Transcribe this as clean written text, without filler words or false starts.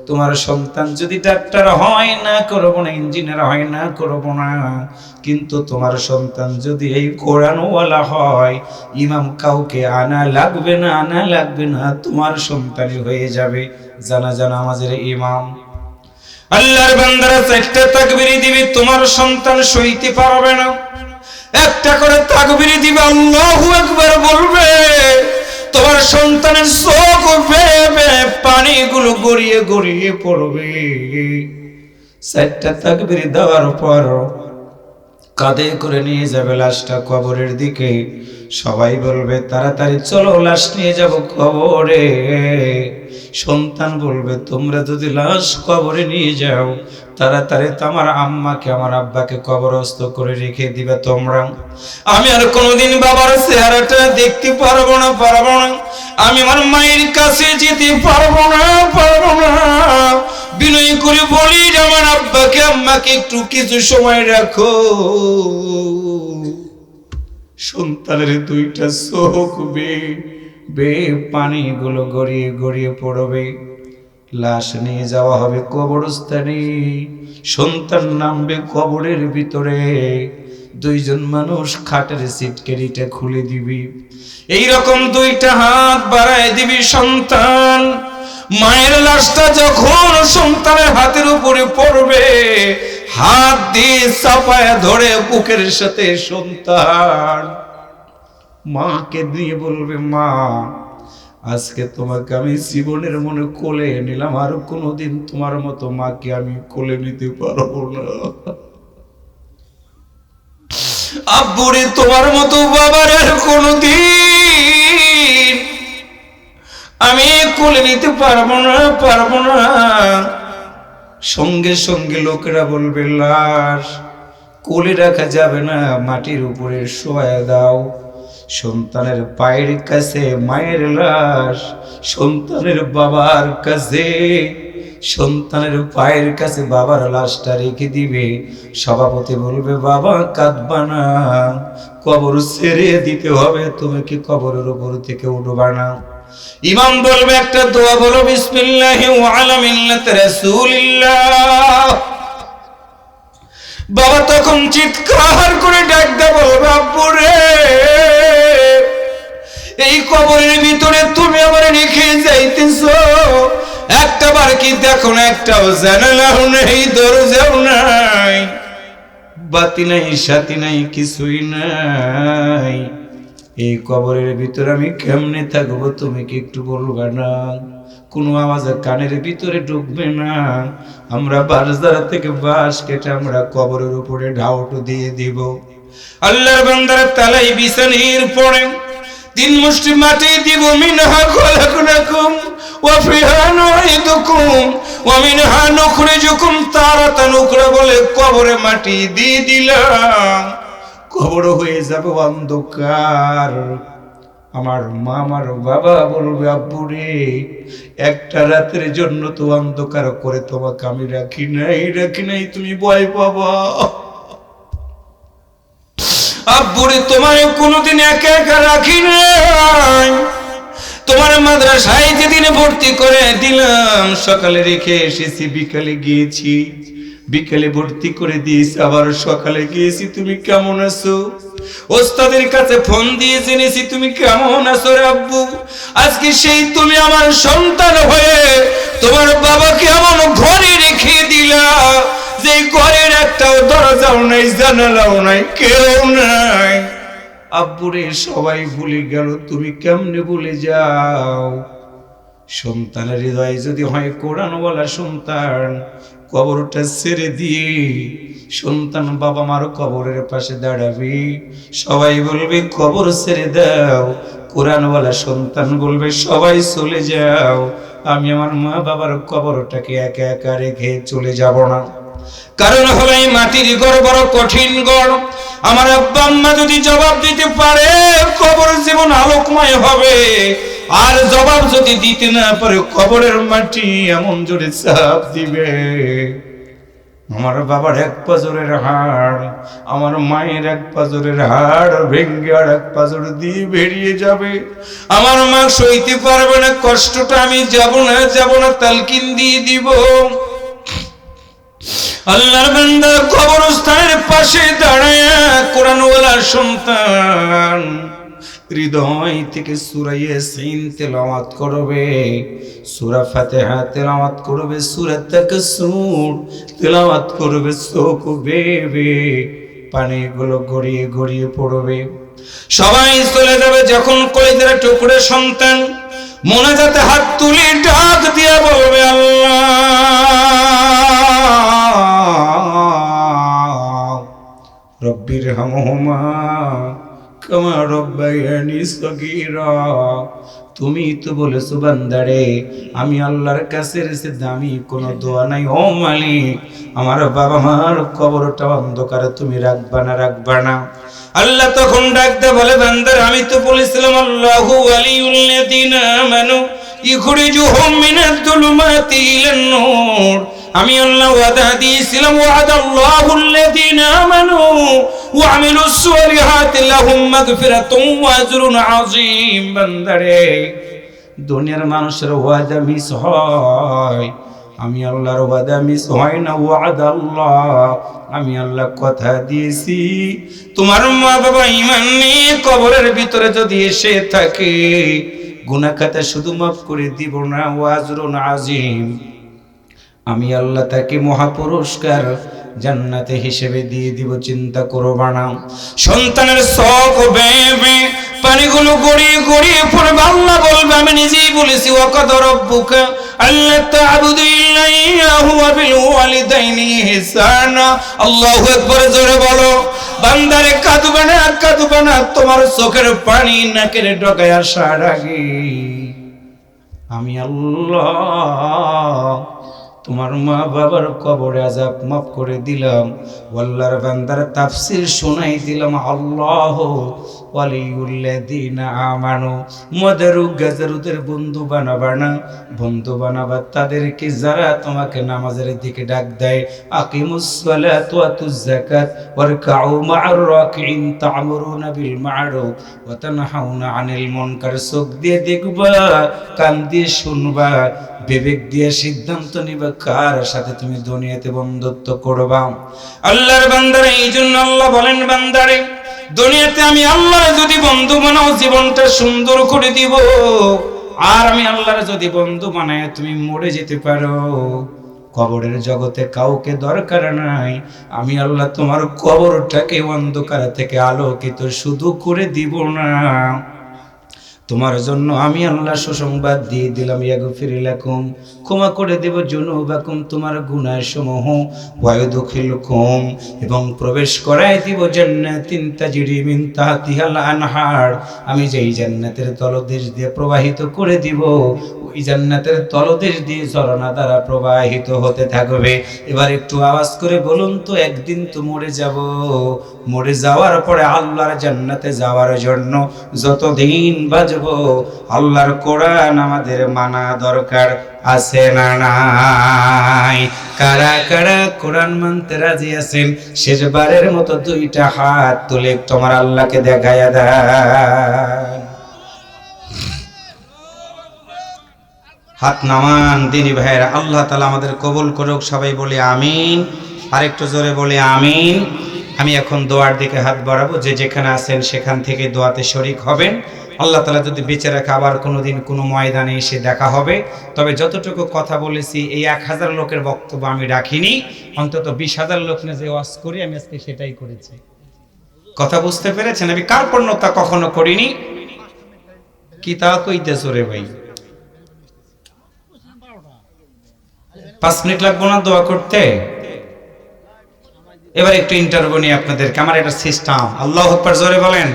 তোমার সন্তান যদি ডাক্তার হয় না করব না, ইঞ্জিনিয়ার হয় না করব না, কিন্তু তোমার সন্তান যদি এই কোরআনওয়ালা হয়, ইমাম কাউকে আনা লাগবে না, আনা লাগবে না, তোমার সন্তানই হয়ে যাবে জানাজা নামাজের ইমাম। আল্লাহর বান্দারা চারটা তাকবীর দিবে, তোমার সন্তান সইতে পারবে না। একটা করে তাকবীর দিবে, আল্লাহু আকবার বলবে, তোমার সন্তানের চোখ বেয়ে পানিগুলো গড়িয়ে গড়িয়ে পড়বে। চারটা তাকবীর দেওয়ার পর কাঁধে করে নিয়ে যাবে লাশটা কবরের দিকে। সবাই বলবে তাড়াতাড়ি চলো, লাশ নিয়ে যাব কবরে। সন্তান বলবে তোমরা যদি লাশ কবরে নিয়ে যাও, তাড়াতাড়ি তো আমার আম্মাকে আমার আব্বাকে কবরস্থ করে রেখে দিবে তোমরা। আমি আর কোনোদিন বাবার চেহারাটা দেখতে পারবো না, পারবো না। আমি আমার মায়ের কাছে যেতে পারবো না, পারবো না। বিনয় করে বলি আমার আব্বাকে আম্মাকে একটু কিছু সময় রাখো। সন্তানের দুইটা চোখ বে পানিগুলো গড়িয়ে গড়িয়ে পড়বে। লাশ নিয়ে যাওয়া হবে কবরস্থানে। সন্তান নামবে কবরের ভিতরে। দুইজন মানুষ খাটের সিটকেরিটা খুলে দিবি, এইরকম দুইটা হাত বাড়ায় দিবি। সন্তান মায়ের লাশটা যখন সন্তানের হাতের উপরে পড়বে, হাত দিয়ে চাপায়া ধরে বুকের সাথে সন্তান মাকে দিয়ে বলবে, মা আজকে তোমাকে আমি জীবনের মনে কোলে নিলাম, আর কোনোদিন তোমার মতো মাকে আমি কোলে নিতে পারবো না। আব্বুরে তোমার মতো বাবার আর কোনোদিন আমি কোলে নিতে পারবো না, পারবো না। সঙ্গে সঙ্গে লোকেরা বলবে লাশ কোলে রাখা যাবে না, মাটির উপরে শোয়া দাও। সন্তানের পায়ের কাছে মায়ের লাশ, সন্তানের বাবার কাছে, সন্তানের পায়ের কাছে বাবার লাশটা রেখে দিবে। সভাপতি বলবে বাবা কাঁদবা না, কবর ছেড়ে দিতে হবে, তুমি কি কবরের উপর থেকে উঠবা না? ইমাম বলবে একটা দোয়া বলো, বিসমিল্লাহি ওয়া আলা মিল্লাতি রাসূলিল্লাহ। বাবা তখন চিৎকার করে ডাক দেয়, বলবে আব্বু রে, এই কবরের ভিতরে তুমি আমার রেখে যাইতেছো, একটা বার কি দেখো না, একটাও জানালাও নেই, দরজাও নাই, বাতি নাই, সাথী নাই, কিছুই নাই। এই কবরের ভিতরে আমি কেমনে থাকবো, তুমি কি একটু বলবা না? কোনো আওয়াজ কানের ভিতরে ঢুকবে না। আমরা বাঁশঝাড়া থেকে বাঁশ কেটে আমরা কবরের উপরে ঢাউট দিয়ে দিব। আল্লাহর বান্দারা তালাই বিছানির পড়ে 3 মুষ্টি মাটি দিব। মিনহা খলাকনাকুম ওয়া ফিহা নুঈদুকুম ওয়া মিনহা নুখরিজুকুম তারাতান উখরা বলে কবরে মাটি দিয়ে দিলাম। কবর হয়ে যাবে অন্ধকার। আমার মা আমার বাবা বলবে আব্বু রে, একটা রাতের জন্য তো অন্ধকার করে তোমাকে আমি রাখি নাই, তুমি ভয় পাবা। আব্বু রে, তোমার কোনোদিন একা একা রাখি নাই, তোমার মাদ্রাসায় যেদিন ভর্তি করে দিলাম, সকালে রেখে এসেছি, বিকালে গিয়েছি, বিকালে ভর্তি করে দিয়েছি, আবার সকালে গিয়েছি, তুমি কেমন আছো? ওস্তাদের কাছে ফোন দিয়ে জেনেছি তুমি কেমন আছো রে আব্বু। আজকে সেই তুমি আমার সন্তান হয়ে তোমার বাবাকে এমন ঘরে রেখে দিলা, যে ঘরের একটাও দরজাও নাই, জানালাও নাই, কেউ নাই। আব্বুরে সবাই ভুলে গেল, তুমি কেমনে ভুলে যাও? সন্তানের হৃদয় যদি হয় কোরআনওয়ালা সন্তান, কবরটা ছেড়ে দিয়ে সন্তান বাবা মার কবরের পাশে দাঁড়াবে। সবাই বলবে কবর ছেড়ে দাও। কোরআনওয়ালা সন্তান বলবে সবাই চলে যাও, আমি আমার মা বাবার কবরটাকে একা একা রেখে চলে যাব না। কারণ হলো এই মাটির ঘর বড় কঠিন ঘর। আমার আব্বা আম্মা যদি জবাব দিতে পারে, কবর জীবন আলোকময় হবে। আর জবাব যদি দিতে না পারে, কবরের মাটি এমন জোরে চাপ দিবে, আমার বাবার এক পাজরের হাড়, আমার মায়ের এক পাজরের হাড় ভেঙ্গে আর এক পাজর দিয়ে বেরিয়ে যাবে। আমার মা সইতে পারবে না কষ্টটা, আমি যাব না, তালকিন দিয়ে দিব। আল্লাহর বান্দা কবরস্থানের পাশে দাঁড়ায় কোরআনওয়ালার সন্তান হৃদয় থেকে সূরা ইয়াসিন তেলাওয়াত করবে, সূরা ফাতিহা তেলাওয়াত করবে, সূরা তাকাসুর তেলাওয়াত করবে। চোখ বেবে পানিগুলো গড়িয়ে গড়িয়ে পড়বে। সবাই চলে যাবে। যখন কলিজার টুকরে সন্তান মোনাজাতে হাত তুলে ডাক দিয়ে বলবে, আল্লাহ রব্বির হামহুমা কামা রব্বায়ানি সগীরা। তুমি তো বলেছো বান্দারে, আমি আল্লাহর কাছে এসে দামি কোনো দোয়া নাই। ও মালিক, আমার বাবা মার কবরটা অন্ধকারে তুমি রাখবা না। আল্লাহ তখন ডাকতে বলে, বান্দার আমি তো বলেছিলাম আল্লাহু ওয়ালিউল্লাযিনা আমানু ইখরিজুহুম মিনাদ যুলুমাতি ইলান নূর। আমি আল্লাহ ওয়াদা দিয়েছিলাম, ওয়াদাল্লাহুল্লাযিনা আমানু ওয়া আমিলুস সালিহাতি লাহুম মাগফিরাতুন ওয়া আজরুন আযীম। বান্দারে, দুনিয়ার মানুষের ওয়াদা মিস হয়, আমি আল্লাহর ওয়াদা মিস হয় না। ওয়াদাল্লাহ, আমি আল্লাহ কথা দিয়েছি, তোমার মা বাবা ঈমান নিয়ে কবরের ভিতরে যদি এসে থাকে, গুনাহ খাতা শুধু মাফ করে দিব না, ওয়া আজরুন আযীম, আমি আল্লাহ তাকে মহাপুরস্কার জান্নাতে হিসেবে দিয়ে দিব। চিন্তা করবা না। সন্তানের চোখ বেবে পানিগুলো গড়িয়ে গড়িয়ে পড়বে। আল্লাহ বলবে, আমি নিজেই বলেছি, ওয়াকাদ রাব্বুকা আল্লা তা'বুদু ইল্লা ইয়াহু ওয়া বিল ওয়ালিদাইনি ইহসানা। আল্লাহু আকবার, জোরে বলো। বান্দারে কাঁদবে না, তোমার চোখের পানি নাকের ডগায় আসার আগে আমি আল্লাহ তোমার মা বাবার কবরে আযাব মাফ করে দিলাম। আল্লাহর বান্দার তাফসীর শোনাই দিলাম। আল্লাহু ওয়ালিউল্লাযিনা আমানু, মদারু গাজারুদের বন্ধু বানাবা তাদেরকে যারা তোমাকে নামাজের দিকে ডাক দেয়। আকিমুস সালাত ওয়া আতুজ যাকাত ওয়ারকাউ মা'আর রাকিঈন তা'মুরুনা বিল মা'রুফ ওয়া তানহাউনা আনিল মুনকার। চোখ দিয়ে দেখবা, কান দিয়ে শুনবা, বিবেক দিয়ে সিদ্ধান্ত নিবা কার সাথে তুমি দুনিয়াতে বন্ধুত্ব করবা। আল্লাহর বান্দারে, এই জন্য আল্লাহ বলেন, বান্দারে দুনিয়াতে আমি আল্লাহর যদি বন্ধু বানাও জীবনটা সুন্দর করে দিব, আর আমি আল্লাহর যদি বন্ধু বানায় তুমি মরে যেতে পারো, কবরের জগতে কাউকে দরকার নাই। আমি আল্লাহ তোমার কবরটাকে অন্ধকার থেকে আলোকিত শুধু করে দিব না, তোমার জন্য আমি আল্লাহ সুসংবাদ দিয়ে দিলাম, ইয়াগফির লাকুম, ক্ষমা করে দেব যুনুবাকুম, তোমার গুনাহ সমূহ, ওয়া ইউদখিলুকুম, এবং প্রবেশ করায় দিব জান্নাতিন তাজরি মিন তাহতিহাল আনহার, আমি যেই জান্নাতের তলদেশ দিয়ে প্রবাহিত করে দিব, ওই জান্নাতের তলদেশ দিয়ে ঝর্ণা দ্বারা প্রবাহিত হতে থাকবে। এবার একটু আওয়াজ করে বলুন তো, একদিন তো মরে যাব, মরে যাওয়ার পরে আল্লাহর জান্নাতে যাওয়ার জন্য যতদিন বাঁচব আল্লাহর কোরআন আমাদের মানা দরকার আছে না নাই? কারা কারা কোরআন মানতে রাজি আছেন শেষবারের মতো দুইটা হাত তুলে তোমার আল্লাহকে দেখায়া দেন। হাত নামান দিনী ভাইয়েরা, আল্লাহ তাআলা আমাদের কবুল করুক। সবাই বলি আমিন, আরেকটু জোরে বলি আমিন। আমি এখন দোয়ার দিকে হাত বাড়াবো, যে যেখানে আছেন সেখান থেকে দোয়াতে শরীক হবেন। আল্লাহ তাআলা যদি বেঁচে রাখে আবার কোনোদিন কোনো ময়দানে এসে দেখা হবে। তবে যতটুকু কথা বলেছি এই 1000 লোকের বক্তব্য আমি রাখিনি, অন্তত 20,000 লোক নিয়ে যে ওয়াজ করি আমি আজকে সেটাই করেছি। কথা বুঝতে পেরেছেন? আমি কার্পণ্যতা কখনো করিনি। কি তা কইতেছো রে ভাই? 5 মিনিট লাগবো না দোয়া করতে? এবার একটু ইন্টারভিউ নিয়ে আপনাদেরকে, আমার একটা সিস্টেম। আল্লাহু আকবার, জোরে বলেন।